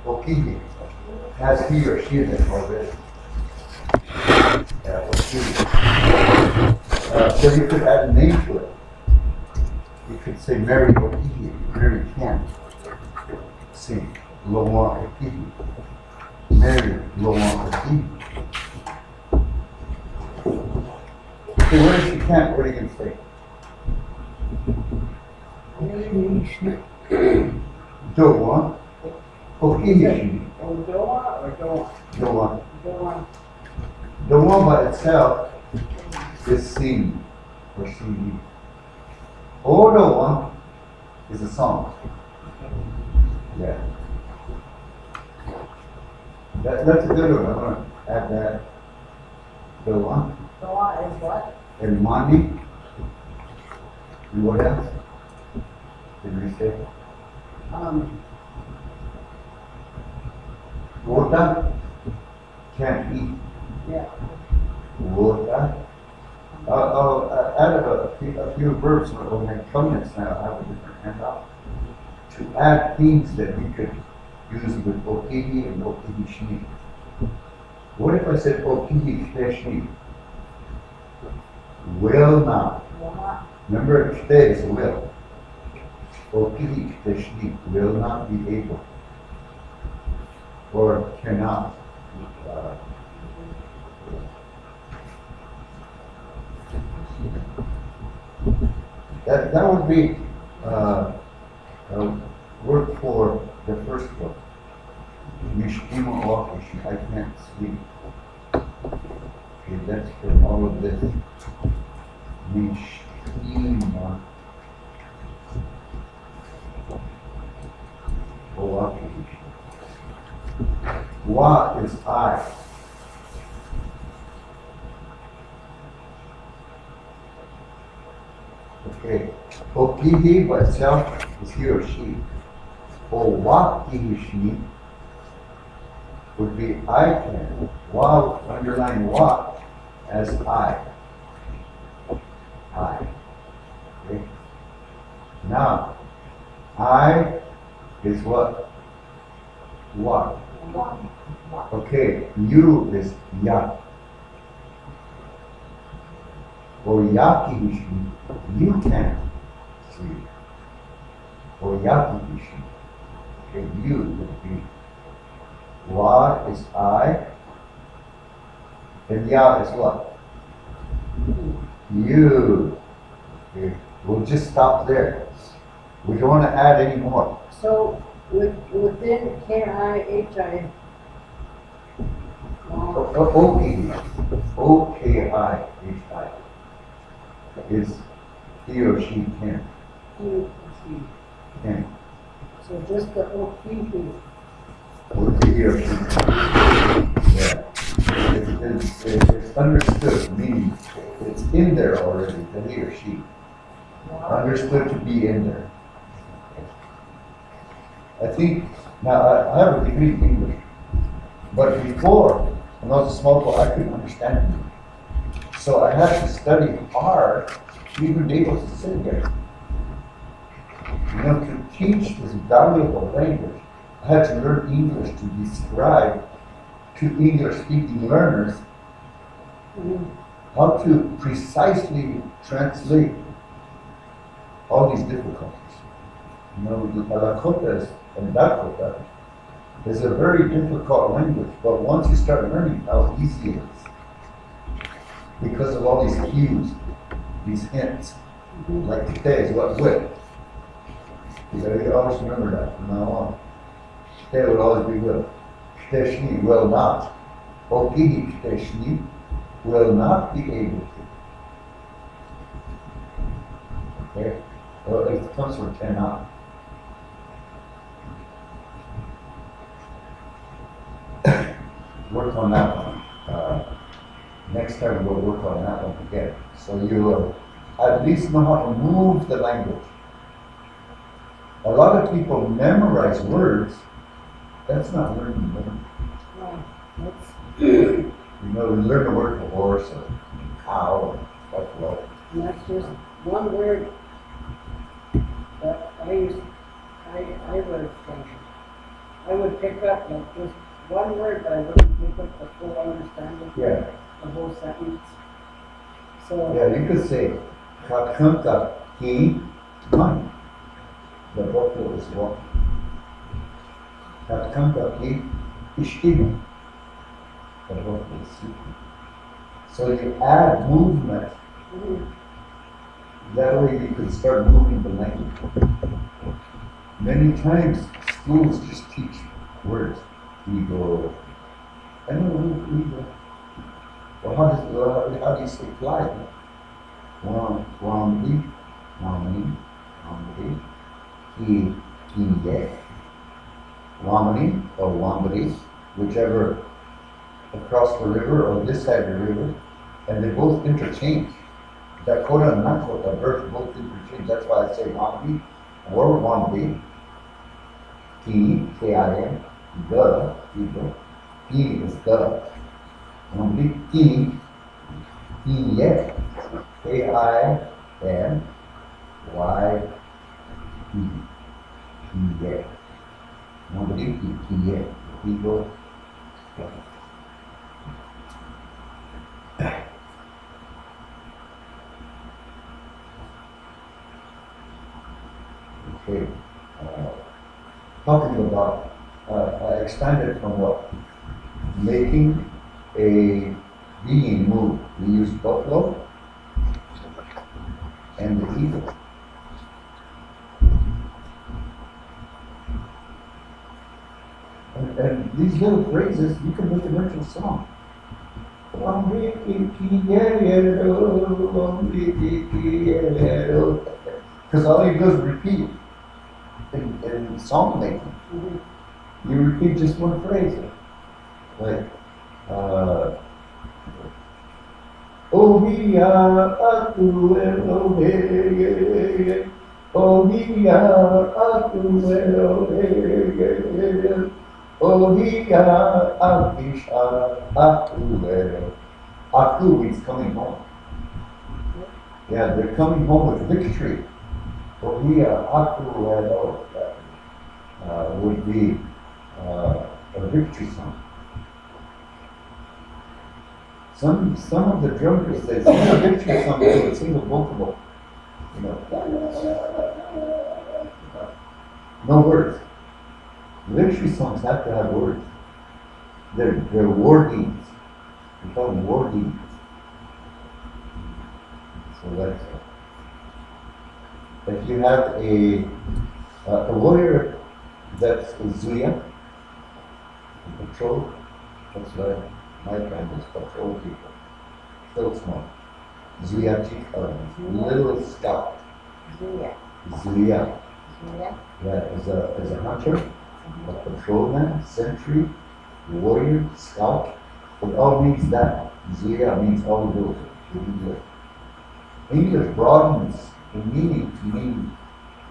Okihi has he or she in it already. Yeah, Okihi. So you could add a name to it. You could say Mary Okihi, Mary Kent. Sing Loa Okihi. Mary Loa Okihi. Okay, what if she can't? What are you going to say? Doa. Okihi. Doa or Doa? Doa. Doa. Doa by itself is seen or seen. Odoa is a song. Yeah. That's a good one. I'm going to add that. Doa. Doa is what? And Mani. And what else? Did we say? Water. Can't eat. Yeah. Water. I'll add a few verbs or my comments now. I have a different handout. To add things that we could use with Okihi and Okihi Shni. What if I said Okihi Shni? Will not. Remember, Kte is will. Okihi Shni will not be able. Or cannot. That would be word for the first one. Mishkima Wakishi, I can't sleep. Okay, that's for all of this. Mishkima Wakishi. Wa is I. Okay. Okihi by itself is he or she. Owakihi she would be I can. Wa, underline wa as I. I. Okay. Now, I is what? Wa. Okay, you is ya. Oyaki you can't sleep. Oyaki okay, you would be. Wa is I. And ya is what? You. Okay, we'll just stop there. We don't want to add any more. So within K-I-H-I. O-K-I-H-I is he or she can. He or she. Can. So just the O-K-I. Would be he or she. Yeah. It's understood, meaning it's in there already, the he or she. Understood to be in there. I think, now I have a degree in English, but before, when I was a small boy, I couldn't understand English. So I had to study hard to even be able to sit there. You know, to teach this valuable language, I had to learn English to describe to English-speaking learners how to precisely translate all these difficulties. You know, the lakota and dakota is a very difficult language, but once you start learning how easy it is, because of all these cues, these hints, like today is what will. You gotta always remember that from now on. Today will always be will. Shteshni will not. Okihi shteshni will not be able to. Okay? Well, it comes from cannot. Work on that one. Next time we'll work on that one again. So you will at least know how to move the language. A lot of people memorize words. That's not learning them. No, You know, we learn the word for horse or cow or buffalo. and that's just one word that I would pick up like just one word, but I wouldn't pick up the full understanding Yeah. of the whole sentence. So, Yeah, you could say, Kakanta ki man. The buffalo is walking. Kakanta ki ishtima. The buffalo is sleeping. So you add movement. mhm, That way you can start moving the language. Many times schools just teach words. Ego. I don't know ego. Well, how do you say fly? Wambi, Wambi, Kiye, Wamani or Wambari, whichever across the river or this side of the river, and they both interchange. Dakota and Nakota verbs both interchange. That's why I say Wambi or Wambi. K-I-N, the, people. He is the. Wambi, Kiye. K-I-N-Y-E. Kiye. Nobody kiye. People. Okay. Talking about, I expanded from what? Making a being move. We use buffalo and the eagle. And these little phrases, you can make a virtual song. Because all you do is repeat in song making. mhm, You repeat just one phrase. Like, oh, we are aku elohe. Oh, we are aku elohe. Oh, we are akisha aku elohe. Aku means coming home. Yeah, they're coming home with victory. Oh, we are aku elohe. Would be a victory song. Some of the drummers they sing a victory song with a single vocal, you know, no words. Victory songs have to have words. They're war deeds. We call them war deeds. So that's if you have a warrior that's a Zuya, a patrol, that's right. My friend is patrol people. Still small. Zuya Chika, little scout. Zuya, Zuya. Zuya, Yeah, is a hunter, a patrolman, sentry, warrior, scout. It all means that. Zuya means all of those in English. English broadens the meaning to mean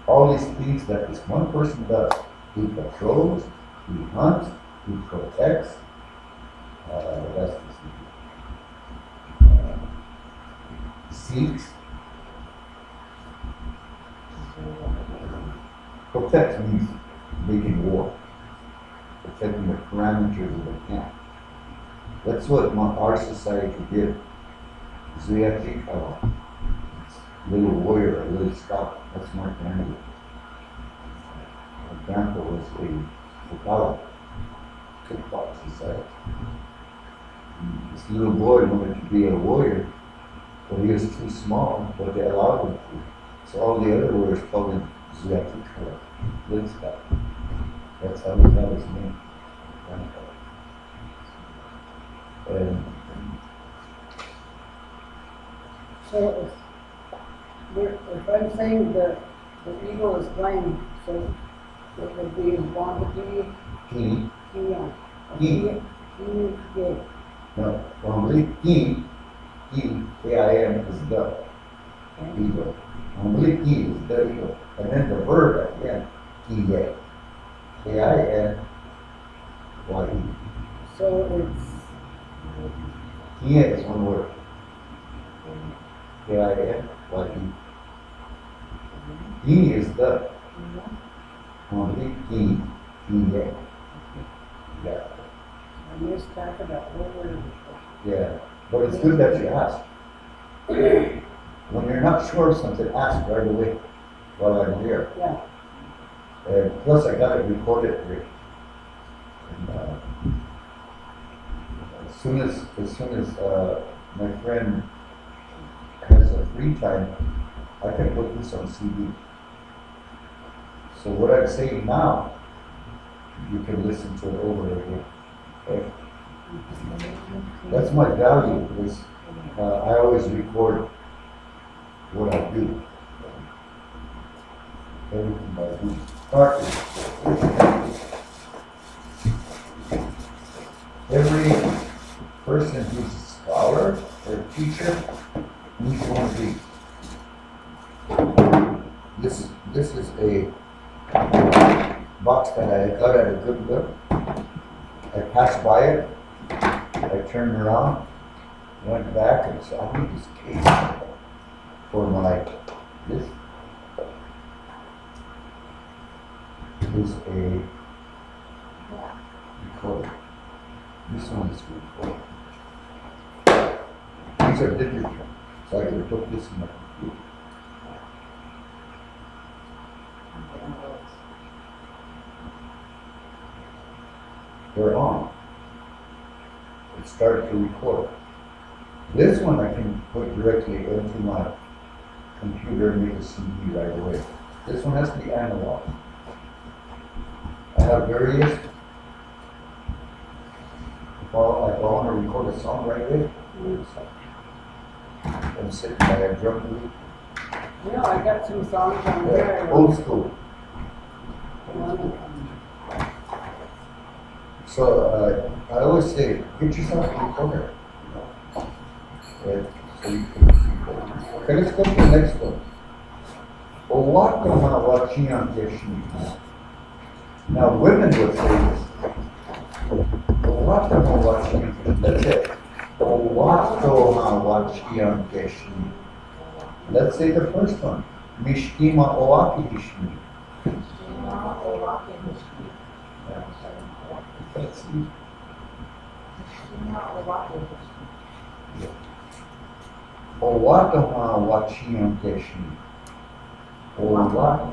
all these things that this one person does. He patrols, he hunts, he protects. The rest is seeks. Protect means making war, protecting the parameters of the camp. That's what our society did. Zuyati Kawa, little warrior, a little scout. That's my family. My grandpa was a Fukala, kickbox society. This little boy wanted to be a warrior, but he was too small, but they allowed him to. So all the other warriors called him Zuyati Kawa, little scout. That's how he got his name, grandpa. And so if I'm saying the eagle is flying, so it would be Wambati, he, Kia, He. Kia, no, normally K-I-N is the eagle. Normally he is the eagle. And then the verb at the end, Kiye. K-I-N-Y-E. so it's Kiye is one word. K-I-N-Y-E. He is the. Normally he, Kiye. Yeah, I missed track of that over. yeah. But it's good that you ask. When you're not sure of something, ask right away while I'm here. Yeah. And plus, I got it recorded here. And, as soon as my friend has a free time, I can put this on CD. So what I'm saying now, you can listen to it over again. Okay? That's my value, because I always record what I do. Everything I do. Every person who's a scholar or a teacher needs one of these. This is a box that I got at a Goodwill. I passed by it. I turned around, went back, and said, I need this case for my this. Is a recorder. This one is recorder. These are digital, so I can put this in my computer. They're on. It started to record. This one I can put directly into my computer and make a CD right away. This one has to be analog. I have various. If I want to record a song right away, I'm sitting by a drum loop. Yeah, I got some songs on there. Old school. So I always say, get yourself a recorder. Right? So you can record. Okay, let's go to the next one. Owaka wachian keshni. Now women would say this. Owaka wachian keshni. That's it. Owaka wachian keshni. Let's say the first one. Mishkima owaki keshni. Let's see. Owaka wachian keshni. Owaka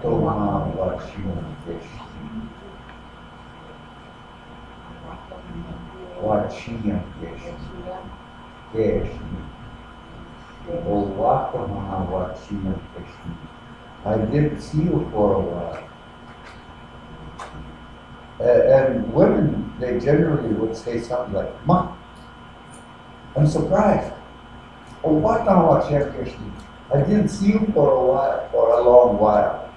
wachian keshni. Wachian keshni. Keshni. Owaka wachian keshni. I didn't see you for a while. And women, they generally would say something like, Ma, I'm surprised. Owaka wachian keshni. I didn't see you for a while, for a long while.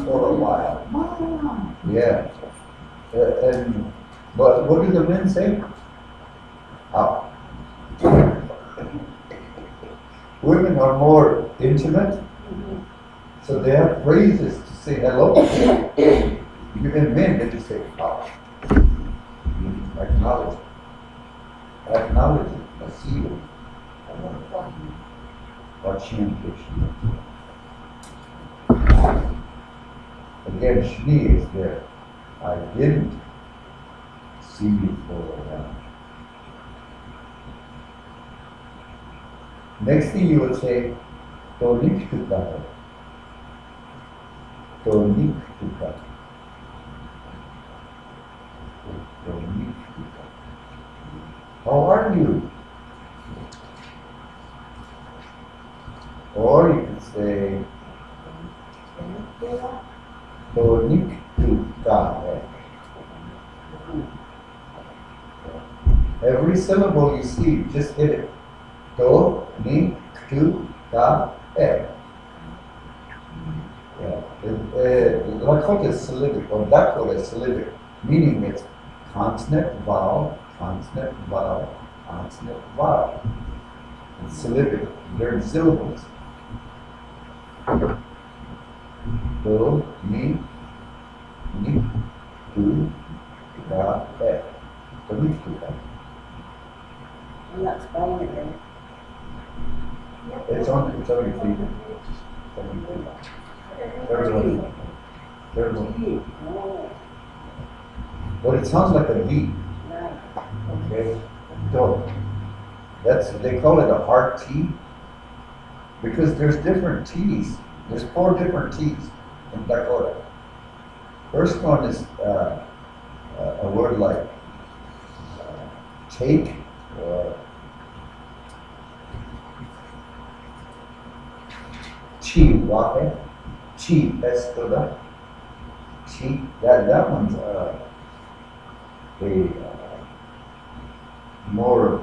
For a while. Yeah. But what do the men say? How? Women are more intimate, so they have phrases to say hello. Even men, they just say how. Acknowledge it. Acknowledge it. I see you. Wachian keshni. Again, shni is there. I didn't see you for a while. Next thing you will say, tonik tuka. Tonik tuka. Tonik tuka. How are you? Or you can say, tonik tuka. Every syllable you see, just hit it. To, ni, tu, ka, e. Yeah. Lakota is syllabic, or dakota is syllabic, meaning it's consonant, vowel, consonant, vowel, consonant, vowel. It's syllabic, learn syllables. To, ni, tu, ka, e. To, ni, tu, ka. I'm not spelling it right. It's on your feet. Everyone. Oh. But it sounds like a D. Okay? So they call it a hard T because there's different T's. There's 4 different T's in Dakota. First one is a word like take or chihuahua, chi estoda, chi. That one's more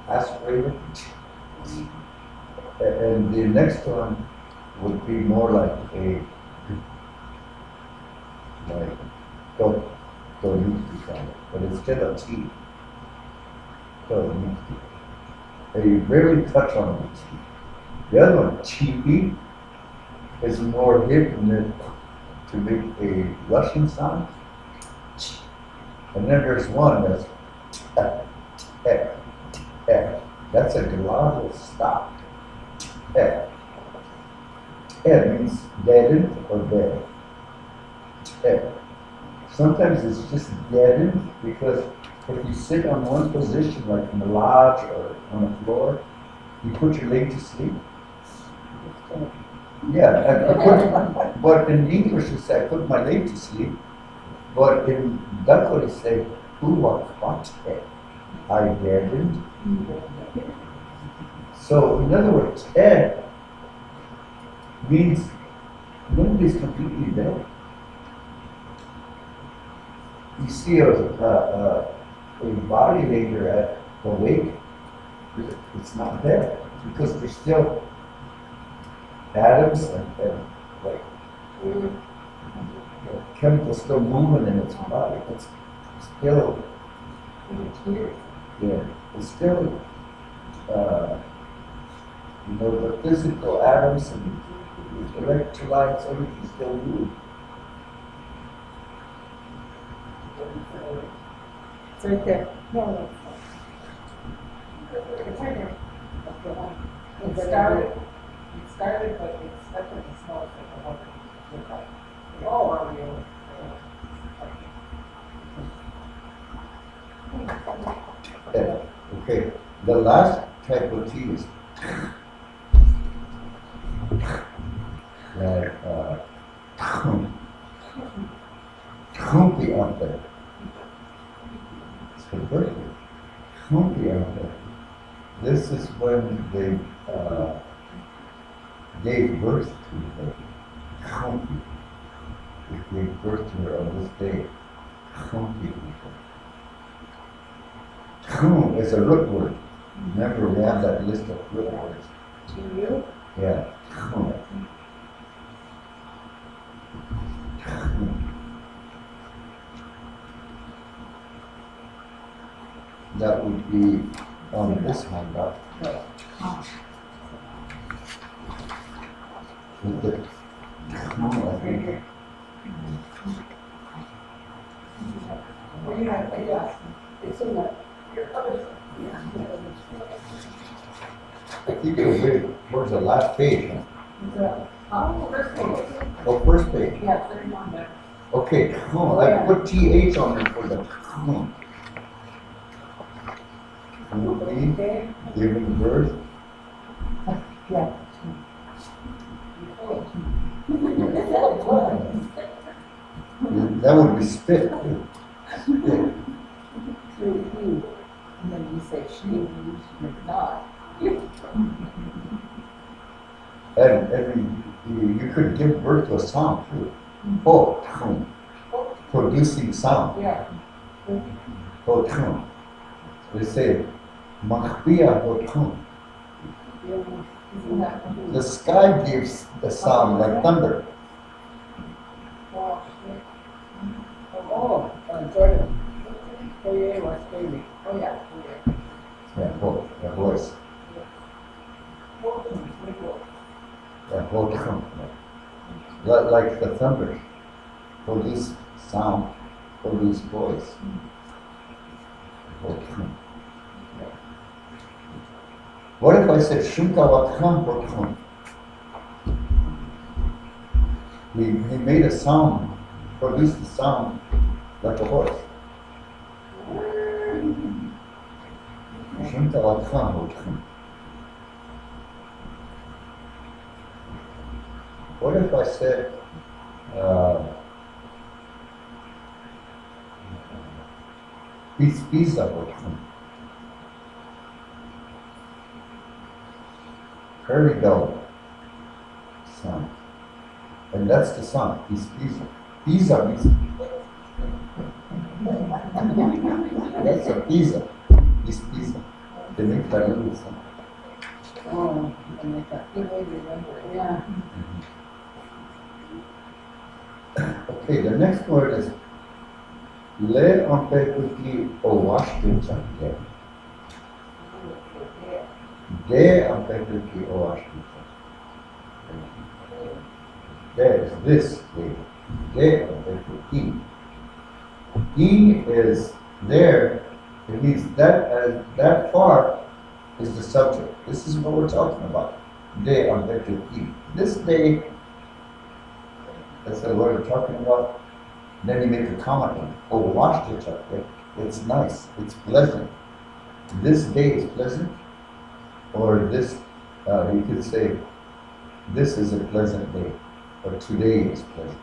aspirated. And the next one would be more like do, but instead of T, do. They rarely touch on the T. The other one, chibi, is more hidden to make a Russian sound. And then there's one that's that's a glottal stop. Means deadened or dead. Sometimes it's just deadened because if you sit on one position, like in the lodge or on the floor, you put your leg to sleep. Yeah, but in English you say, I put my leg to sleep. But in Dakota you say, I deadened. So in other words, means nobody's completely dead. You see a body later at the wake, it's not dead because there's still atoms and like chemicals still moving in its body. It's still, it's still, the physical atoms and electrolytes, everything still move. It's right there. No, it's right here. It started, but it's stuck in the snow. Oh, are we? Okay, the last type of tea is like humpy out there. It's for birthday. Humpy out there. This is when they gave birth to her. Humpy. They gave birth to her on this day. Humpy people. Kum is a root word. Remember, we have that list of root words. T-U? Yeah. Kum. That would be on this handout. With the kum, I think. It's in the. I think it was really towards the last page. Huh? First page. Oh, first page. Yeah, 31 there. Okay, kum. I put TH on there for the kum. Okay. Giving birth. Yeah. That would be spit. And then you say she, you're not. And you could give birth to a sound too. Oh, tum. Producing sound. Yeah. Oh, tum. They say, Machbia oh, tum. The sky gives the sound like thunder. Oh, Jordan. Oh, yeah, what's baby? Oh, yeah. Yeah, oh, the voice. Yeah, oh, tum. Like the thunder. Produce sound, produce voice. Oh, tum. What if I said Shunkawakam Bokum? He made a sound, produced a sound like a horse. Shinta Lakhan. What if I said, Pizza Lakhan? Very dull sun. And that's the sun. Pizza. Pizza means that's a pizza. It's pizza. They make that little sun. Oh, and like that. Yeah. Okay, the next word is Le Ampetuki Owashtu Chakya. De Ampetuki Owashtu Chakya. There is this day. De Ampetuki. E is there. It means that far is the subject. This is what we're talking about. De Ampetuki. This day. That's the word we're talking about. Then you make a comment on, oh, washed it up. It's nice, it's pleasant. This day is pleasant, or this, you could say, this is a pleasant day, or today is pleasant.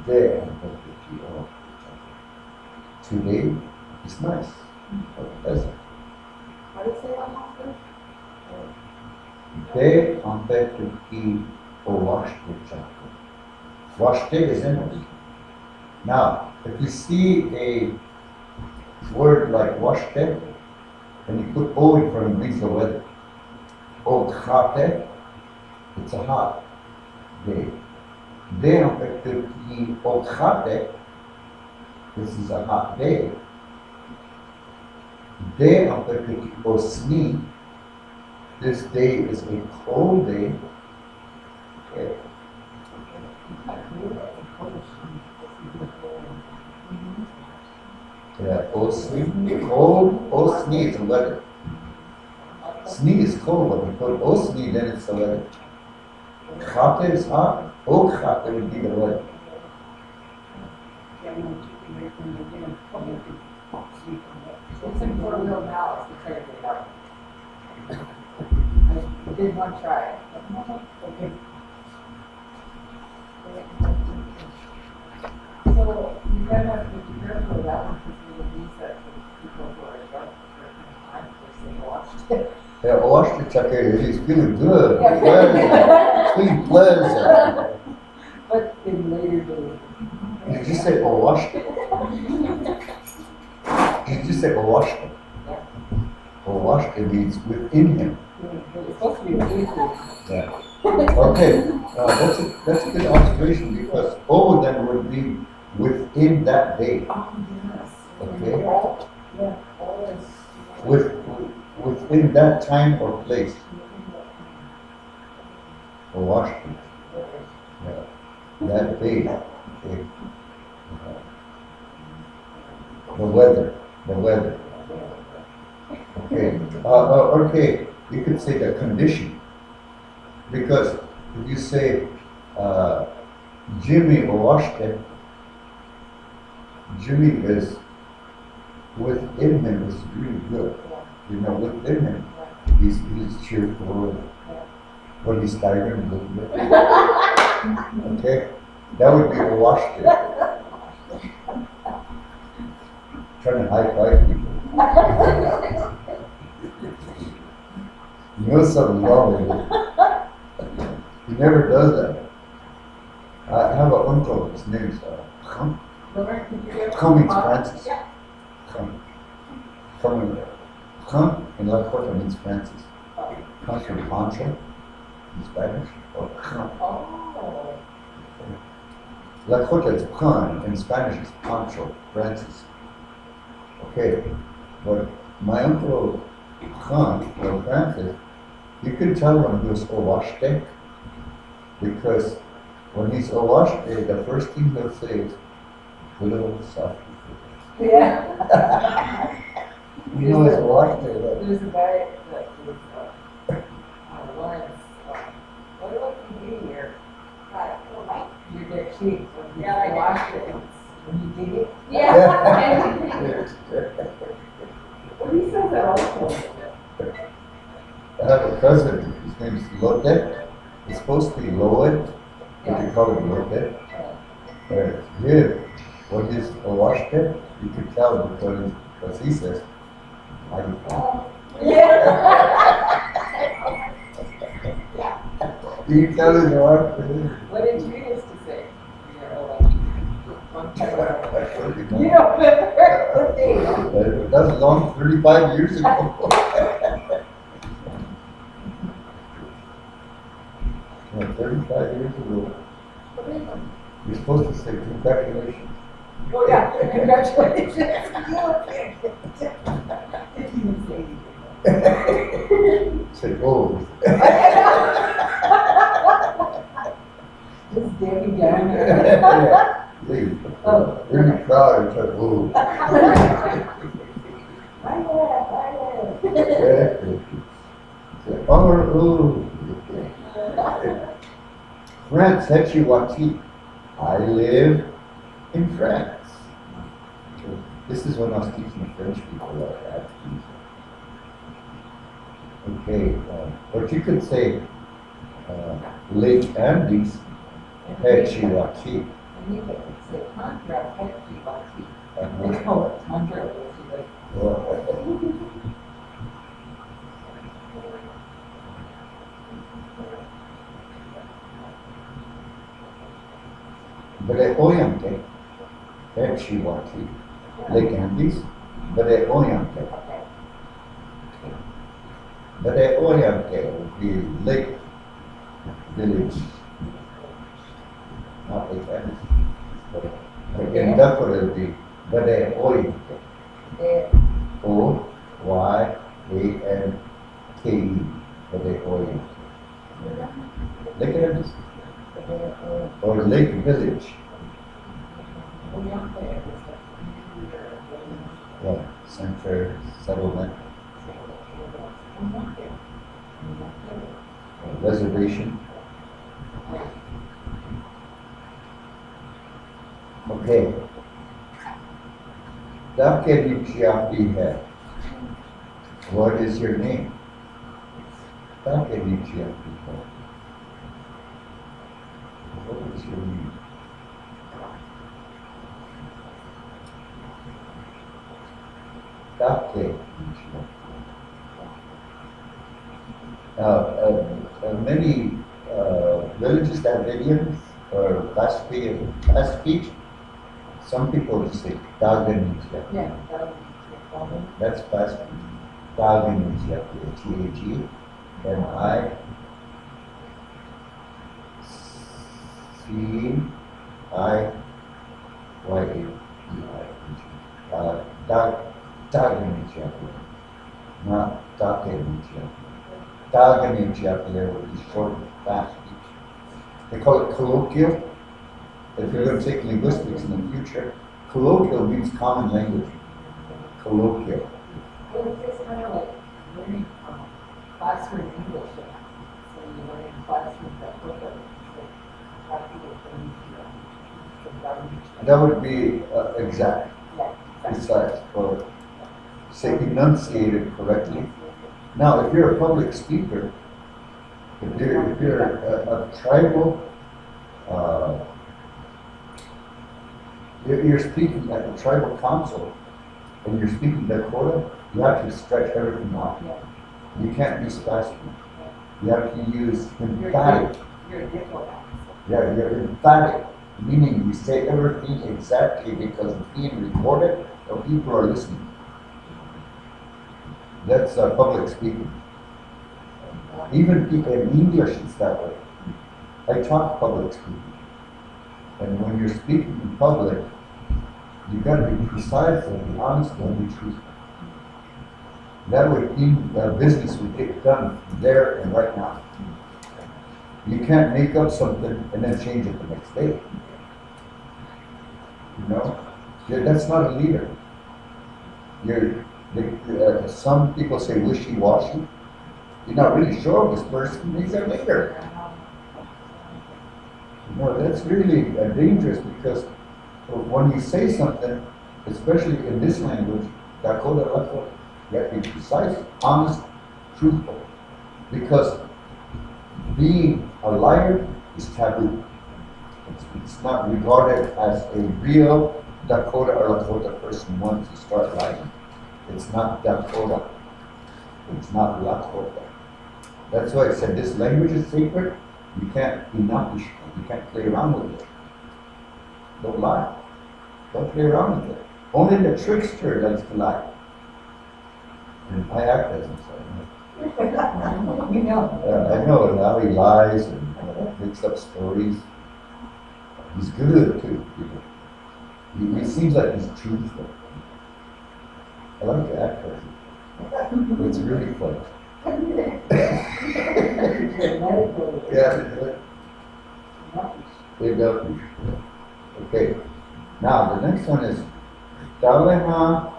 Day, today is nice, or pleasant. How do you say that happened? De ampetuki or washed it up. Washed is in it. Now, if you see a word like washte, and you put O in front of it, means the weather. O khate, it's a hot day. De ampetuki o khate, this is a hot day. De ampetuki o sni, this day is a cold day. Okay. Yeah, Osni, cold, Osni is the weather. Sni is cold, but we put Osni, then it's the weather. Khate is hot, Khate would be the weather. It's in four-wheel now, it's the trade out. I did one try. Okay. So you gotta have to be careful with that one because we use that for people who are dark for they washed it. Yeah, washed it, okay, he's feeling good, Yeah. pleasant, feeling pleasant. But in later days. Did you say washed it? Did you say washed it? Yeah. Washed it means within him. It's supposed to be easy. Yeah. Okay, that's a good observation because O then would be within that day. Oh, yes. Okay. Yeah, always. Within that time or place. Or Washington. Yeah. That day. Okay. The weather. Okay. Okay. You could say the condition. Because if you say Jimmy or Washington, Jimmy is within him is really good. You know, within him, he's cheerful, but he's tired a little bit. Okay? That would be a Washington. Trying to high five people. You know something wrong with it. He never does that. I have an uncle, his name's Kham. Kham means Francis. Kham in Lakota means Francis. Comes from Pancho in Spanish, or Kham. Oh. Lakota is Khan, in Spanish is Pancho, Francis. Okay, but my uncle Khan, or Francis, you can tell when he was Owashte, because when he's Owashte, the first thing he'll say is, "Hello, soft." Yeah. You know it's Owashte, right? There's a guy that was, Lawrence, what do you do here? Your dead cheeks, when you wash it, when you dig it. Yeah. Well, he says that also. or Washington, you can tell because he says, "How you feel?" Yeah. You can tell his wife. What did you used to say? One time you don't remember the thing. That was long, 35 years ago. Yeah, 35 years ago. You're supposed to say congratulations. Oh, yeah, congratulations. Didn't even say anything. Say, oh. Just Debbie Downer. Yeah, Oh. really proud of her. Oh. I laugh. Say, oh. France, Hechiwati. I live in France. This is when I was teaching French people at okay, but you could say Lake Andes, Hechiwati. And you could say Tantra, Hechiwati. They call it Tantra. Bere Oyante, Hechiwati, Lake Andes, Bere Oyante. Bere Oyante would be Lake Village, not Lake Andes. But in dakota it would be Bere Oyante. O-Y-A-N-K-E, Bere Oyante. Lake Andes or Lake Village. Yeah, center settlement, reservation. Okay. Dakenichiapi. What is your name? Dakenichiapi. What is your name? Many villages have idioms or last speech. Some people just say Daganija. Yeah. That's fast speech. Daganija. T-A-G-N-I-C-I-A. Daganija. Not Daganija. Daganija would be short and fast speech. They call it colloquial. If you're going to take linguistics in the future, colloquial means common language. Colloquial. Well, it's just kind of like learning classroom English. So you learn in classroom dakota. So people from That would be exact, Yeah, precise, or say enunciated correctly. Now, if you're a public speaker, if you're a tribal, you're speaking at the tribal council, and you're speaking Dakota, you have to stretch everything out. You can't be spicy. You have to use emphatic. You're a diplomat. Yeah, you're emphatic, meaning you say everything exactly because it's being recorded, or people are listening. That's public speaking. Even people in English, it's that way. I taught public speaking. And when you're speaking in public, you got to be precise and be honest and be truthful. That way, business will get done there and right now. You can't make up something and then change it the next day. You know? That's not a leader. Some people say wishy-washy. You're not really sure of this person, he's a leader. You know, that's really dangerous because when you say something, especially in this language, Dakota, Lakota, you have to be precise, honest, truthful. Because being a liar is taboo. It's not regarded as a real Dakota or Lakota person wants to start lying. It's not Dakota. It's not Lakota. That's why I said this language is sacred. You can't be naughty. You can't play around with it. Don't lie. Don't play around with it. Only the trickster likes to lie. And I act as him, so You know. I know now he lies and makes up stories. He's good too. He seems like he's truthful. I like to act as him. It's really fun. Yeah. Big up. Okay. Now the next one is Daleha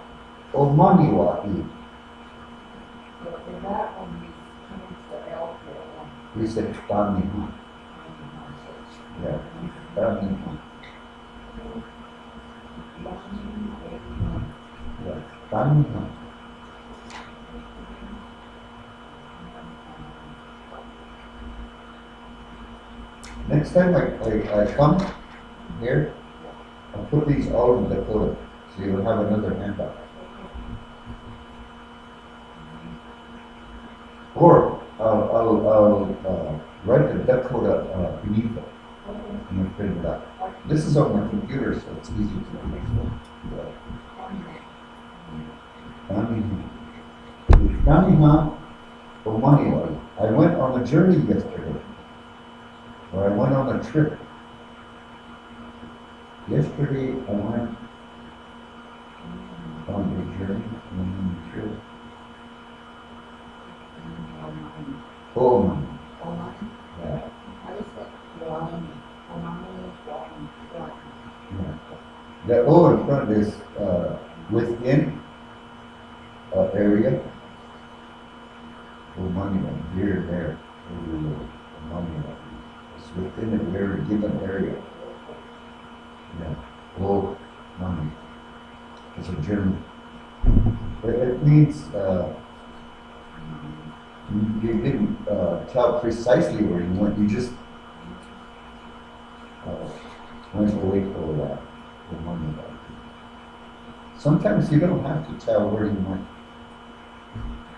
Omaniwahi. In that one, we changed the L to a one. We said Damiha. Yeah. Damiha. Yeah. Damiha. Next time I come here, I'll put these all in Dakota, so you'll have another handout. Or I'll write the Dakota beneath it and then print it out. This is on my computer, so it's easy to understand. Damiha Omaniwai. I went on a journey yesterday. Or I went on a trip. Yesterday I went on a journey and a trip. Home. Yeah. Yeah. The O in front is within area. Monument here and there. Monument. It's within a very given area. Yeah. Oh, money. It's a German. It means you didn't tell precisely where you went. You just went away for the money. Sometimes you don't have to tell where you went.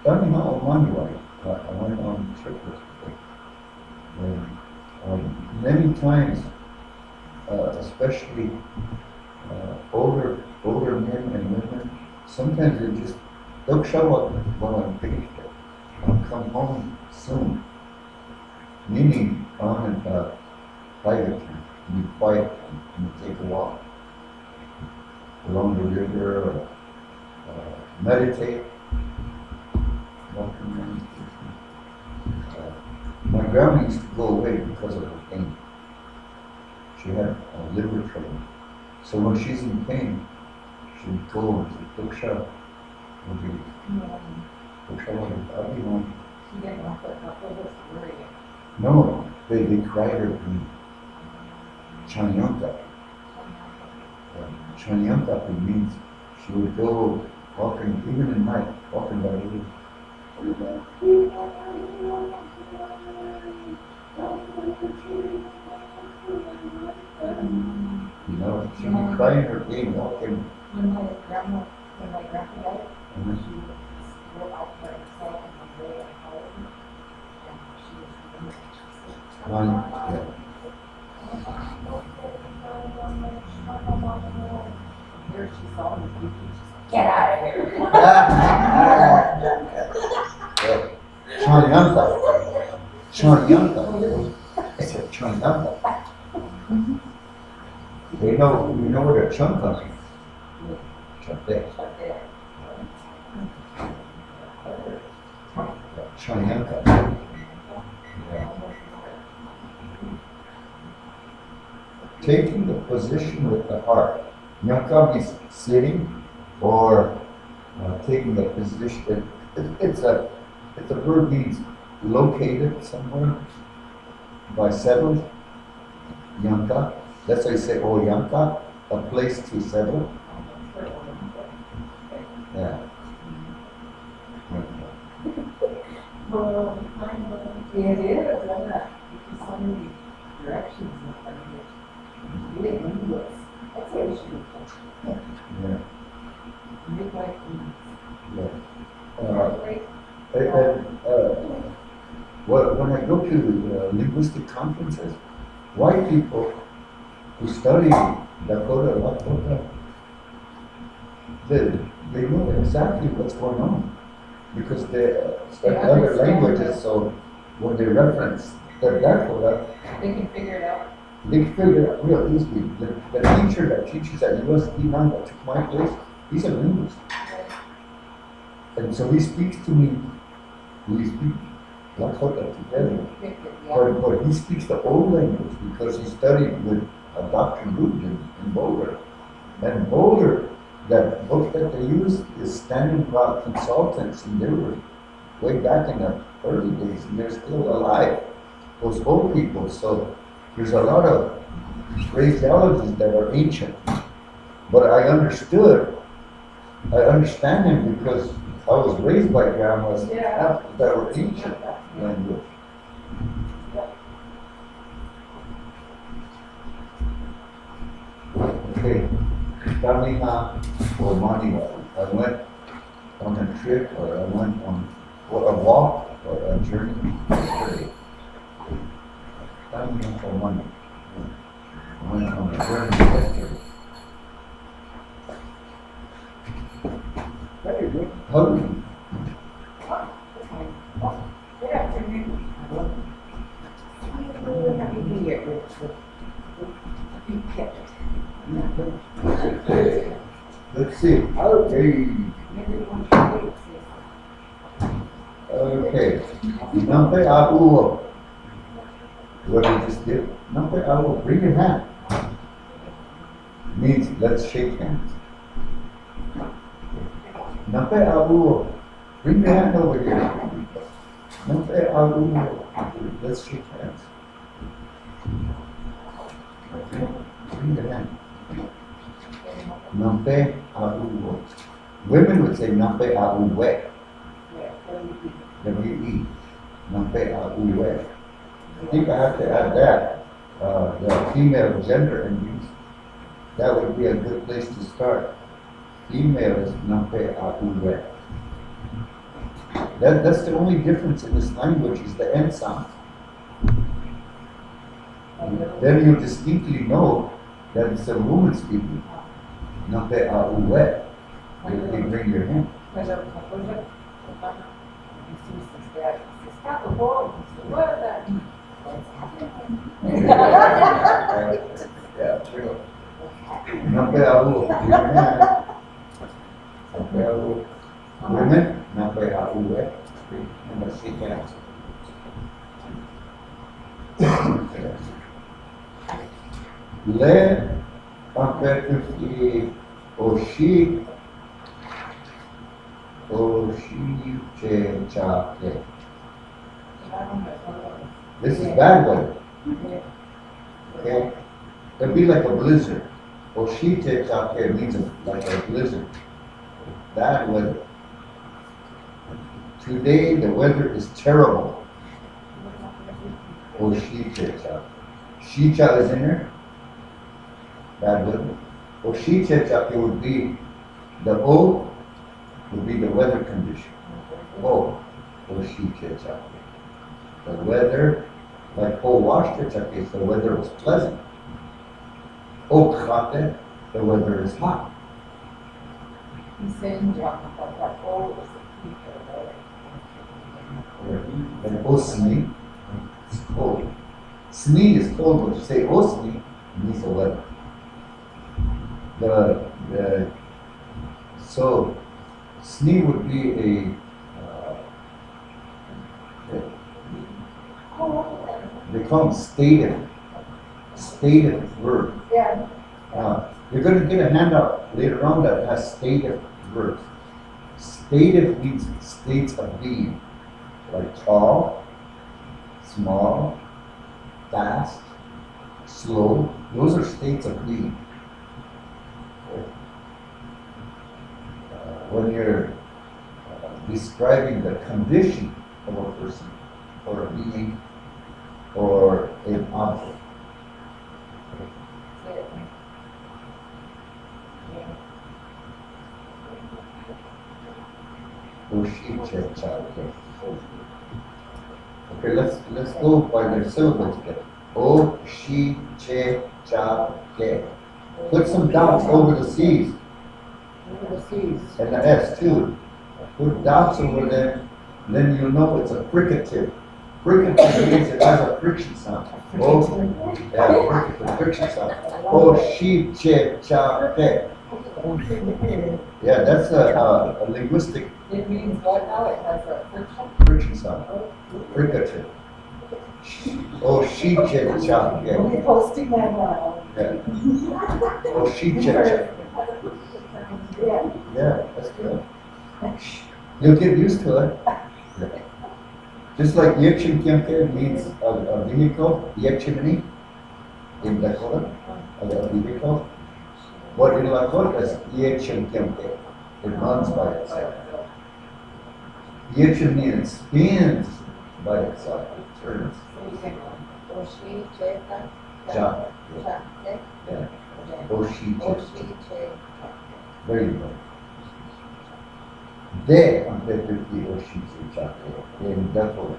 Tell me how money was. I went on a trip yesterday. And many times, especially older men and women, sometimes they'll show up while I'm finished. I'll come home soon. Meaning on a private time, be quiet and take a walk along the river or meditate. My grandma used to go away because of her pain. She had a liver trouble. So when she's in pain, she'd go and say, "Look, show." I'll be home. She didn't want to put us worried. No, they cried her in Chanyanka. Chanyanka means she would go walking, even at night, walking by the river. You know, she would cry in her pain, walking. When my grandma died, she would go out by herself and one day at home, and she was Yeah. here she saw me, she just, "Get out of here." Chanyanka. I said Chanyanka. You know where the chunk comes from? Chunk there. Chanyanka. Yeah. Taking the position with the heart. Yanka means sitting or taking the position. It's a verb means located somewhere by settled. Yanka. That's why you say, "Oh, Yanka," a place to settle. Yeah. It is, isn't it? Because so many directions and things. You didn't know this. That's what you should have done. linguistic conferences, white people who study Dakota, Lakota, they know exactly what's going on because they study other languages. So when they reference the Dakota, They can figure it out. they can figure it out real easily. The teacher that teaches at USD now that took my place, he's a linguist. And so he speaks to me, we speak Lakota together. But he speaks the old language because he studied with Dr. Root in Boulder. And Boulder, that book that they use is Standing Rock Consultants, and they were way back in the early days, and they're still alive, those old people. So there's a lot of phraseologies that are ancient. But I understand him because I was raised by grandmas that were ancient language. Okay, Tamiha or Maniwa. I went on a trip, or I went on a walk, or a journey. Tamiha or Maniwa. I went on a journey yesterday. Very good. How are you? Good afternoon. Happy New Year. Let's see. Okay. Okay. Nampe Abuo. What we just did. Nampe Abuo. Bring your hand. Means let's shake hands. Nampe Abuo. Bring your hand over here. Nampe Abuo. Let's shake hands. Okay. Bring your hand. Nampe Abuo. Women would say Nampe Abuwe. W-E. Nampe Abuwe. I think I have to add that. The female gender endings. That would be a good place to start. Female is Nampe Abuwe. That's the only difference in this language is the end sound. Then you distinctly know that it's a woman speaking. Nampe Abuwe. You bring your hand. Yeah, true. Nampe Abuo. Bring your hand. Nampe Abuo. Women, Nampe Abuwe. And let's shake hands. Le Pampeti Oshi Chechake. This is bad weather. Okay? It'll be like a blizzard. Oshi Chechake means like a blizzard. Bad weather. Today the weather is terrible. Oshi Chechake. Shicha is in there. Bad weather. Oshi Chechake would be the O would be the weather condition. O. Oshi Chechake. The weather, like O wash Chechake, the weather was pleasant. O Kate, the weather is hot. He's saying that all is And Osni is cold. Sni is cold, but you say Osni, it means the weather. So Sni would be they call them stative verb. Yeah. You're going to get a handout later on that has stative verbs. Stative means states of being, like tall, small, fast, slow. Those are states of being. When you're describing the condition of a person, or a being, or an object. Okay, let's go by their syllables again. O, she, che, cha, ke. Put some dots over the C's Over the seas. and the S too. Put dots over them, then you know it's a fricative. Fricative means it has a friction sound. Oh, yeah, fricative, friction sound. Oh, she, che, cha, ke. Yeah, that's a linguistic It means what now? It has a friction? friction sound. Fricative. Oh, she, che, cha, We'll ke. be posting that now. Yeah. Oh, she, che, cha. Yeah. Yeah, that's good. You'll get used to it. Just like Yekshimkemke means a vehicle, Yekshimini in Dakota, a vehicle. But in Lakota is Yekshimkemke. It runs by itself. Yekshimini, it spins by itself. It turns. Oshi, Cheka, Ja. Chake, Yeah. Oshi, Oshi, Che. There you go. De Ampetruki Oshi, Chake in Dakota.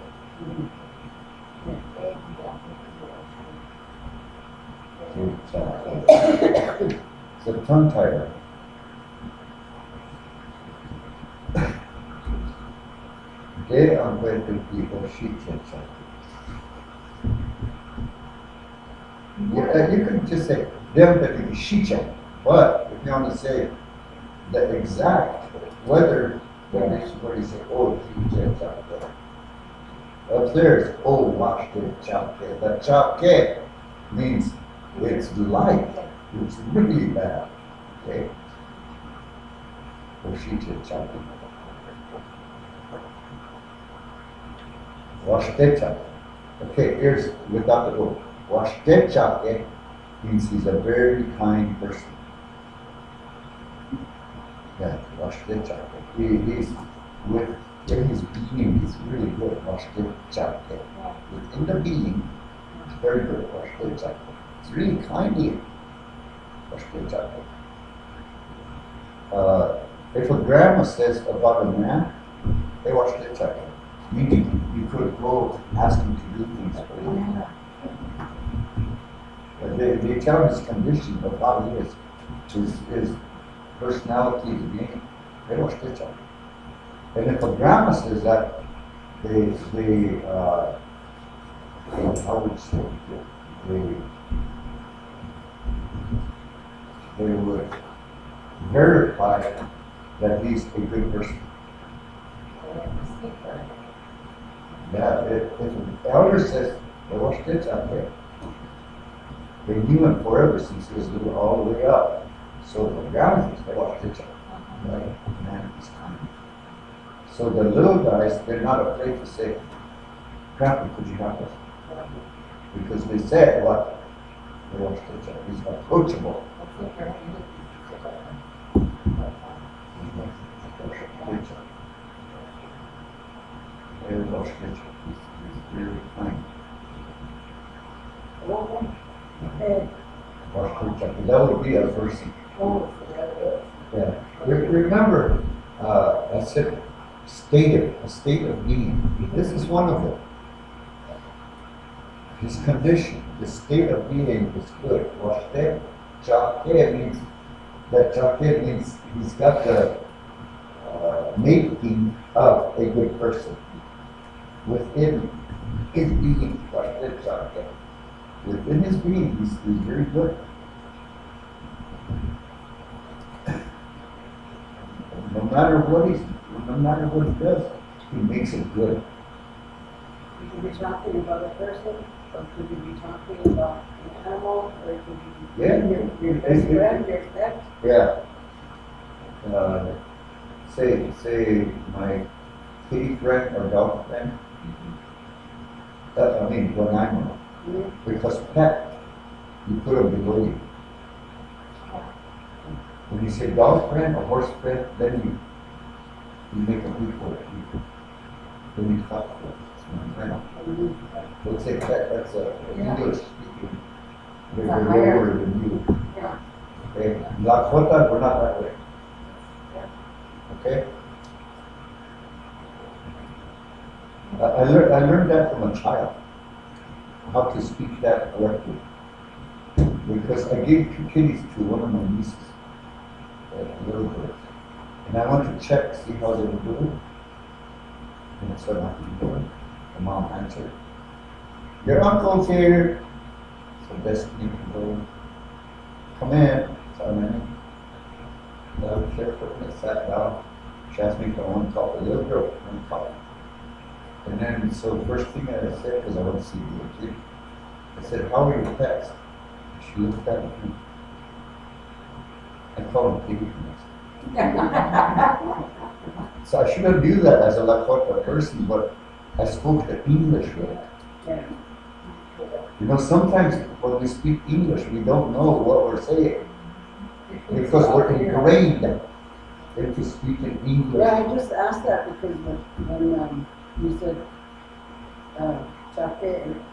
It's a tongue tire. De Ampetruki Oshi, Chake. You could just say them that you shicha, but if you want to say the exact whether then it's what you say, oh shicha chapke. Up there is oh wash the chapke. The chapke means it's light, it's really bad. Okay. Oh shicha chapke. Wash the chapke. Okay, here's without the O. Washtechake means he's a very kind person. Yeah, Washtechake. He's with in his being, he's really good. Washtechake. Within the being, he's very good. Washtechake. It's really kindly. Washtechake. If a grandma says about a man, hey, Washtechake. Meaning you could go ask him to do things for you. They tell his condition of how he is, his personality, his being. They don't stitch up. And if a grandma says that, how would you say, they would verify that he's a good person. Yeah, if an elder says, they wash kids out there. They knew him forever since he was little all the way up. So the ground is they wash kids out. Right? Man, he's kind. So the little guys, they're not afraid to say, Grandpa, could you help us? Because they said what? They wash kids out. He's approachable. He's really kind. That would be a person. Yeah. Remember, I said a state of being. This is one of them. His condition, his state of being is good. Washte, chake means that chake means he's got the making of a good person within his being. Washte, chake. Within his being, he's very good. No matter what he does, he makes it good. You could be talking about a person, or could you be talking about an animal, or it could be your best friend, your pet. Yeah. Say my kitty friend or dog friend. I mean, one animal. Mm-hmm. Because pet, you put them below you. When you say dog friend or horse friend, then you make them equal to you. Then you talk to them. Let's say pet, that's English speaking. They're lower than you. Yeah. Okay? Lakota, we're not that way. Okay? I learned that from a child, how to speak that correctly. Because I gave 2 kitties to one of my nieces, little girls. And I went to check, see how they were doing. And that's what happened to them. The mom answered, "Your uncle's here." So Destiny can go, "Come in." So I went in. I was careful, and I sat down. She asked me if I wanted to talk to the little girl. I want to talk. And then, so the first thing I said, because I want to see the little kid, I said, "How are your pets?" And she looked at me. I called them piggy. So I should have knew that as a Lakota person, but I spoke the English with it. Yeah. You know, sometimes when we speak English, we don't know what we're saying because we're ingrained into speaking English. Yeah, I just asked that because when you said Chape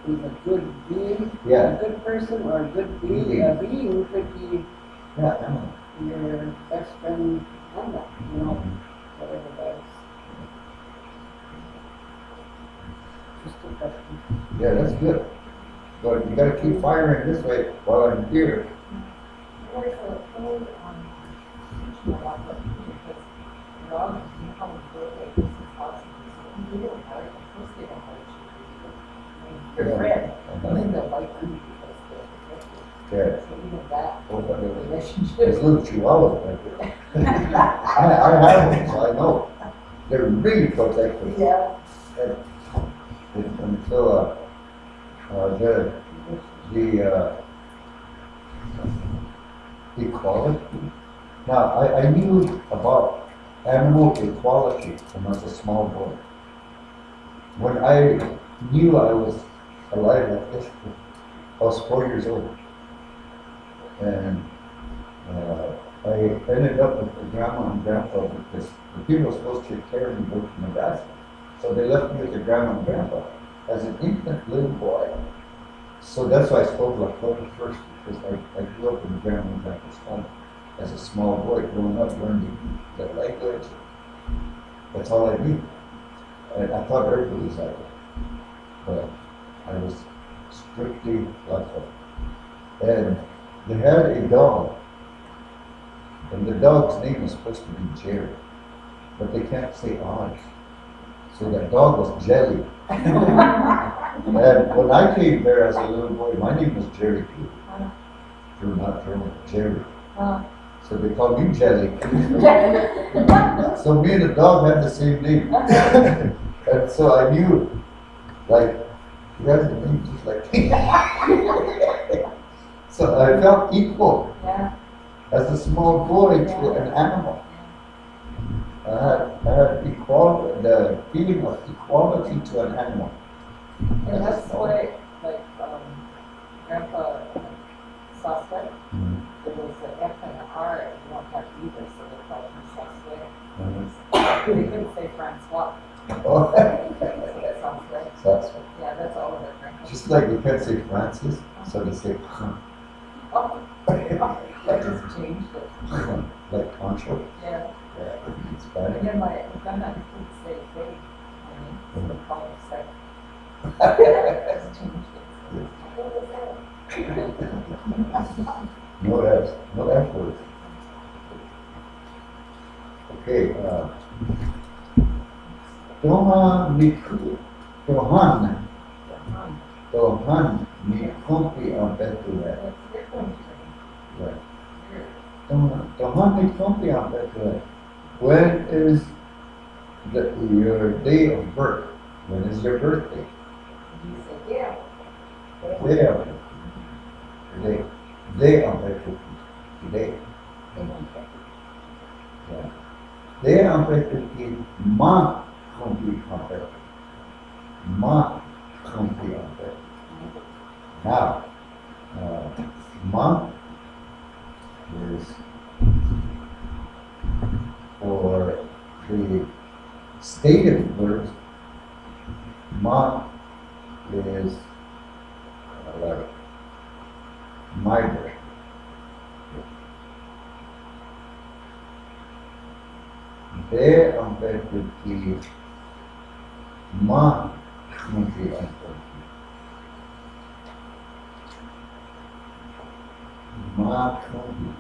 is a good being, Yeah. a good person, or a good being. Being. A being could be Yeah, I know. your best friend, Anna, you know, whatever that is. Just a question. Yeah, that's good. But you gotta keep firing this way while I'm here. There's a whole, teaching about what because dogs, you come and go like this is awesome. You don't have it, of course they don't have it. I mean, your Yeah. friend, Uh-huh. and then they'll bite you because they're protected. Yeah. So even that Oh, but there's relationship. little chihuahuas back there. I have them, so I know. They're really protective. Yeah. Until the equality. Now, I knew about animal equality when I was a small boy. When I knew I was alive like this, I was 4 years old. And I ended up with grandma and grandpa because the people were supposed to take care of me go to Nebraska. So they left me with the grandma and grandpa as an infant little boy. So that's why I spoke Lakota first, because I grew up in the grandma and grandpa's home as a small boy, growing up learning the language. That's all I knew. And I thought everybody was like that. But I was strictly Lakota. And they had a dog. And the dog's name was supposed to be Jerry. But they can't say ours. So that dog was Jelly. And when I came there as a little boy, my name was Jerry too. Drew, not Drew, Jerry. So they called me Jelly. So me and the dog had the same name. And so I knew, like, you guys are names just like So I felt equal as a small boy to an animal. I had the feeling of equality to an animal. And that's why, like, Grandpa Suspect, there was an F and an R, and you don't have either, so they called him Suspect. They couldn't say Francois. Oh, So that sounds right. that's Yeah, that's all of it, Grandpa. just like you can't say Francis, so they say Oh, I just changed it. like Concho. Yeah. Yeah, it's And bad. then my grandma would say, "Hey," so they call him Sec. Just changed it. What was that? No F's, no F words. Okay, Tohan mi kompi ang betulet. That's different. Right. Tohan mi kompi ang betulet. When is your day of birth? When is your birthday? You say, yeah. Day of today. Day of birthday. Today. Yeah. Day of birthday. Ma kompi ang betulet. Ma kompi ang betulet. Now, ma is for the stative verbs. Ma is like my birth. De ang verbo que ma country and my country.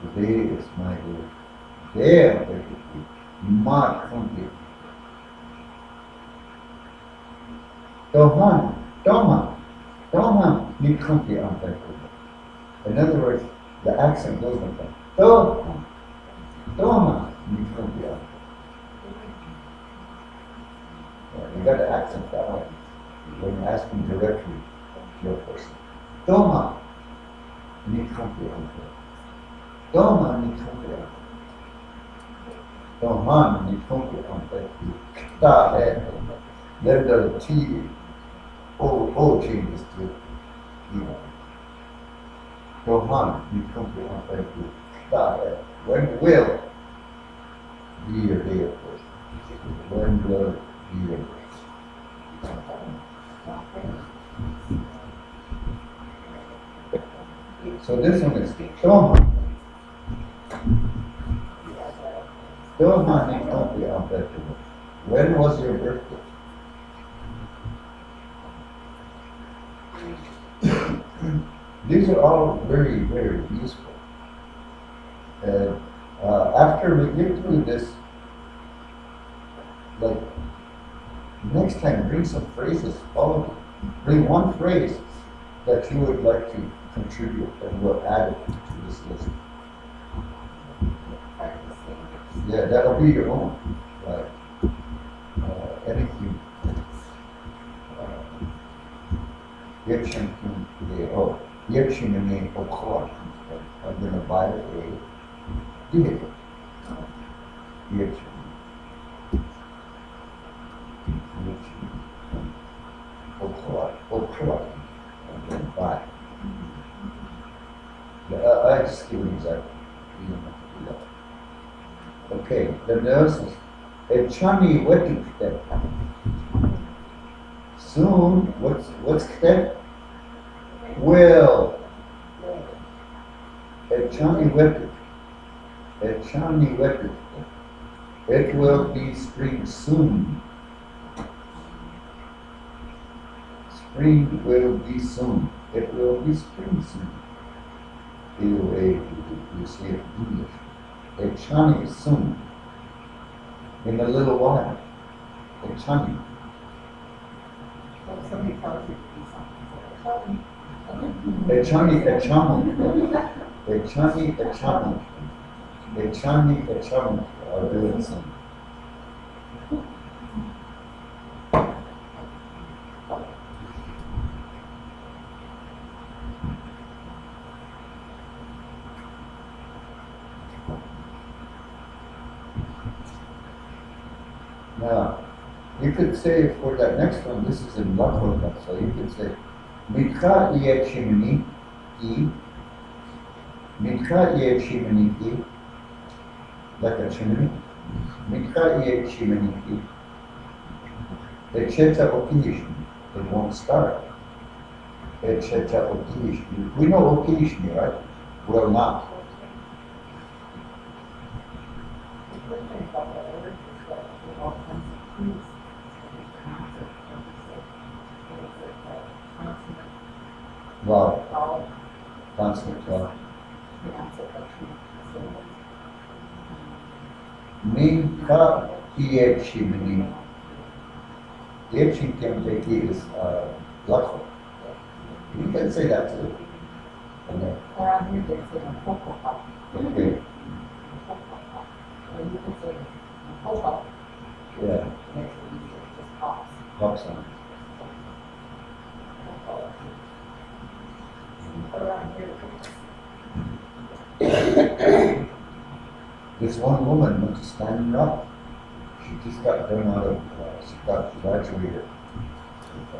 Today is my day. There, basically, my country. Dohan, ni country on Vancouver. In other words, the accent goes like that. Dohan, ni country on. You got to accent that way when you're asking directly to a person. Dohan, ni country on. Dohan, ni country on. Dohan, ni country on. Kta hai. Then the T, O changes to E. Dohan, ni country on. Kta hai. When will be your day of birth? When will be your birth? So this one is Dohan. Dohan ni country on. When was your birthday? These are all very, very useful. And after we get through this, like next time, bring some phrases. Bring one phrase that you would like to contribute, and we'll add it to this list. Yeah, that'll be your own. Like anything. Yepshin o'clock. I'm going to buy a vehicle. Yepshin. O'clock. I'm going to buy. I just give an example. You don't have to do that. Okay, then there's Chani wetik. Soon, what's that? Well, Chani wetik. It will be spring soon. Spring will be soon. It will be spring soon. The way you say it in English. Chani is soon. In a little while. Chani. Somebody tells you to do something. Chani. I'll do it soon. Now, you could say for that next one, this is in lakota, so you could say, Mikha ye chimney ki, like a chimney. Mikha ye chimney ki. Echeta okishni, it won't start. Echeta okishni. We know okishni, right? Will not. Wow. Constant thought. Minka iechimini. Iechim is lakota. You can say that too. Okay. Around here, they say pop. Okay. You can say pop. Yeah. Makes it easier, it just pops. Pops on. Around here. This one woman went to stand up. She just got done out of, she got graduated with a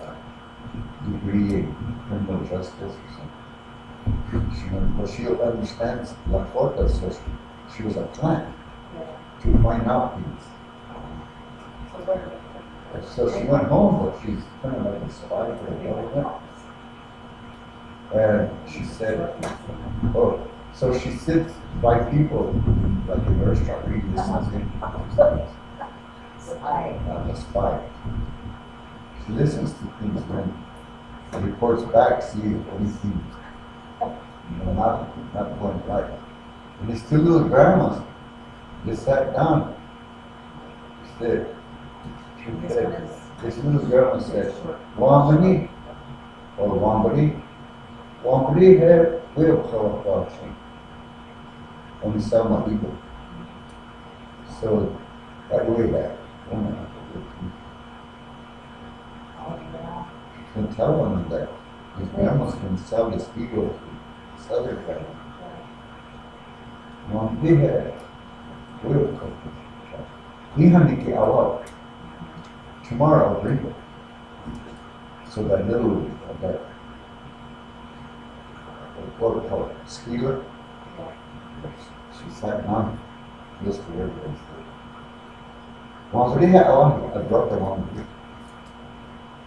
degree in criminal justice or something. She understands lakota, so she was a plant to find out things. So she went home, but she's kind of like a spy for the government. And she said, oh, so she sits by people, like in a restaurant, reading something. A spy. She listens to things when she reports back, see if anything, not going right. And these two little grandmas just sat down. Said, this little grandma said, Wambani, or Wambani had willpower function on the Sama Eagle. So, that way back. You can tell them that his grandma's can sell this eagle to Southern family. Wambani had willpower function. Nihaniki awak. Tomorrow I'll bring it. So that little, what do we call it, skeeler? She sat down, listened to everything. Wambari had awak, I brought them on.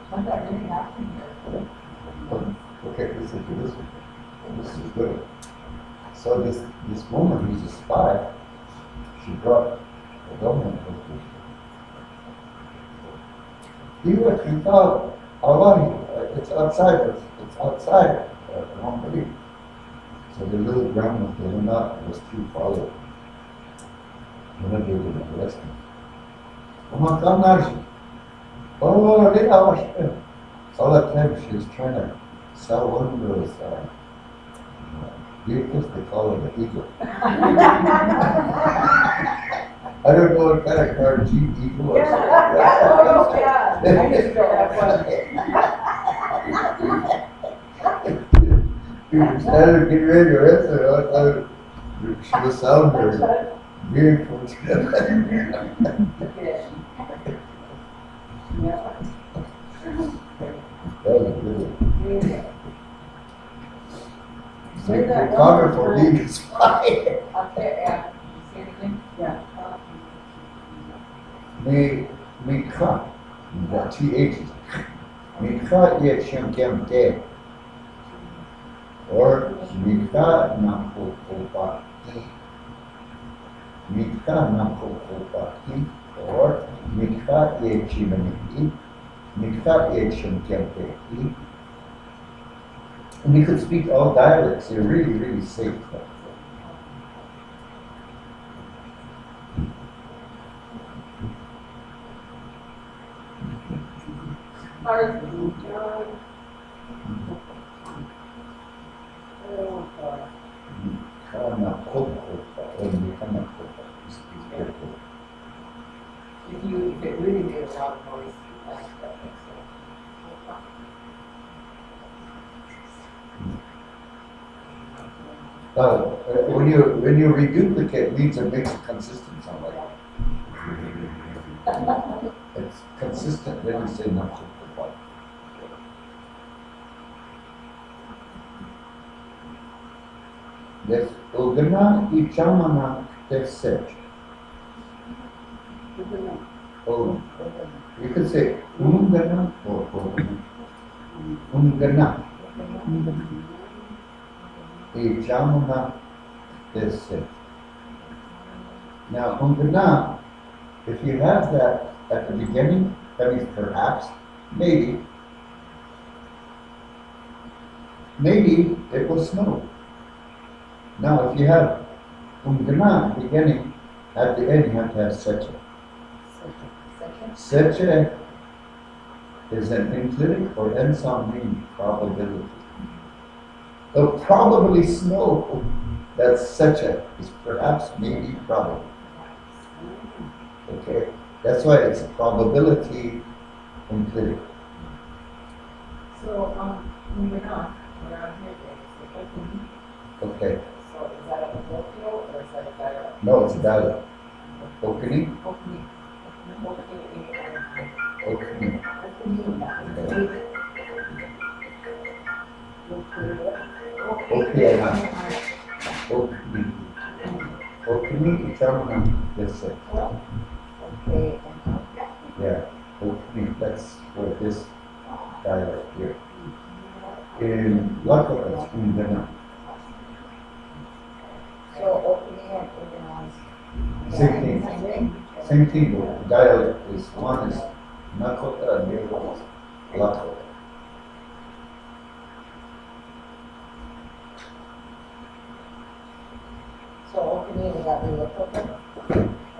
What that really happened here? Okay, listen to this one. This is good. So this woman who's a spy, she brought the government with her. You would think, oh, it's outside, Wambari. So the little grandma, they were not, it was too far away. When they were going to arrest me. Oh, come now. Oh, they are. All that time she was trying to sell one of those vehicles, they call it an eagle. I don't know what kind of car Jeep Eagle was. Yeah. I used to have one. She was standing getting ready to arrest her. I thought she was selling her vehicles. That was good. They caught her for being a spy. Up there, yeah. See anything? Yeah. Mikha, the two H's. Mikha Yechemkemte. Or Mikha Nakopopaki. Mikha Nakopopaki. Or Mikha Yechimani. Mikha Yechemkemte. And you could speak all dialects. They're really, really safe. If it really made a lot of noise, like that. When you reduplicate, it means it makes it consistent sound like. It's consistent when you say not. Des Ugana y Chamana Tesech. Oh, you could say Ungana or Ungana. Y Chamana Tesech. Now, Ungana, if you have that at the beginning, that means perhaps, maybe it will snow. Now, if you have Ungana at the beginning, at the end you have to have Secha. Secha is an enclitic or ensemble meaning probability. It'll probably snow. That's Secha, is perhaps, maybe, probably. Okay? That's why it's a probability enclitic. So, Ungana, around here, Okay. so is that a colloquial or is that a dialect? No, it's a dialect. Okini? Okini. Okini. Okini, Itamana, that's it. Okay. Yeah, Okini, that's for this dialect here. In lakota, it's Ungana. So opening and organized. Same thing. same thing, the dialect is, one is dakota and the other one is lakota. So, Okinawa got the lakota?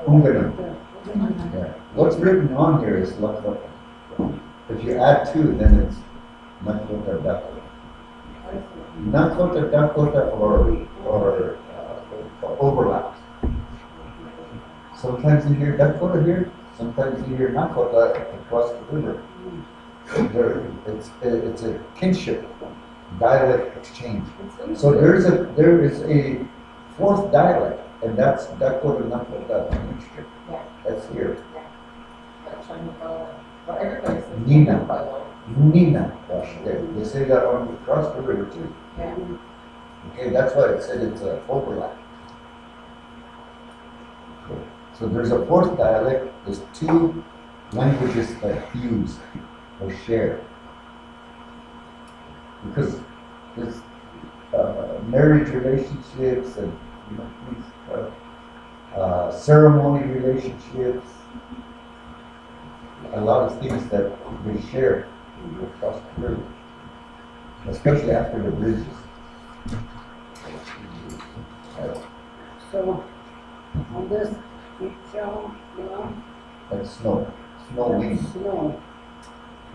Ungana. Yeah. What's written on here is lakota. If you add two, then it's dakota, dakota. Dakota, dakota, or overlaps. Sometimes you hear Dakota here, sometimes you hear Nakota across the river. It's a kinship, dialect exchange. So there is a fourth dialect, and that's Dakota, Nakota mixture. Yeah. That's here. But everybody says Nina. by the way. Nina, they say that on across the river too. Yeah. Okay, that's why it said it's a overlap. So there's a fourth dialect, there's two languages that fuse or share. Because there's marriage relationships and ceremony relationships, a lot of things that they share across the river, especially after the bridges. So, on this, you show, That's snow, snow wind. snow.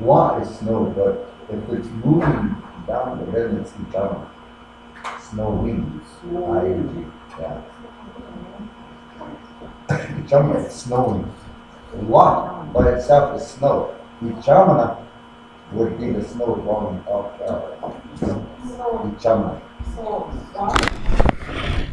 Wa is snow, but if it's moving down the hill, it's down. Snow wind. Snow. I-N-G, yeah. Ichamana is snowing. Wa by itself is snow. Ichamana would be the snow falling off. So, Ichamana. so,